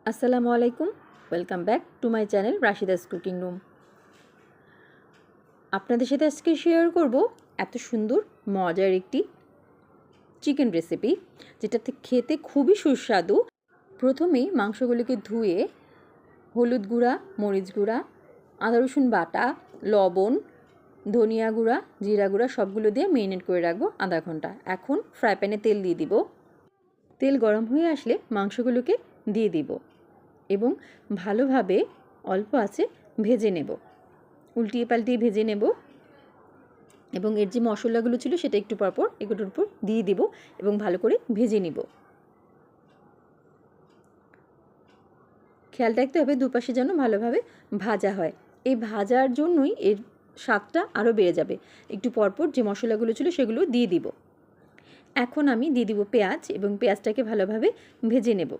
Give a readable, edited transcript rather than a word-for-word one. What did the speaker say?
আসসালামু আলাইকুম, welcome back to my channel Rashida's cooking room. আপনাদের সাথে আজকে শেয়ার করব এত সুন্দর মজার একটি চিকেন রেসিপি, যেটাতে খেতে খুবই সুস্বাদু। প্রথমেই মাংসগুলোকে ধুয়ে হলুদ গুঁড়া, মরিচ গুঁড়া, আদা রসুন বাটা, লবণ, ধনিয়া গুঁড়া, জিরা গুঁড়া সবগুলো দিয়ে মেরিনেট করে রাখবো আধা ঘন্টা। এখন ফ্রাই প্যানে তেল দিয়ে দিব। তেল গরম হয়ে আসলে মাংসগুলোকে দিয়ে দিব এবং ভালোভাবে অল্প আঁচে ভেজে নেব, উল্টিয়ে পাল্টিয়ে ভেজে নেব। এবং এর যে মশলাগুলো ছিল সেটা একটু পরপর এগুলোর উপর দিয়ে দিব এবং ভালো করে ভেজে নিব। খেয়াল রাখতে হবে দুপাশে যেন ভালোভাবে ভাজা হয়। এই ভাজার জন্যই এর স্বাদটা আরও বেড়ে যাবে। একটু পরপর যে মশলাগুলো ছিল সেগুলো দিয়ে দিব। এখন আমি দিয়ে দিব পেঁয়াজ এবং পেঁয়াজটাকে ভালোভাবে ভেজে নেব।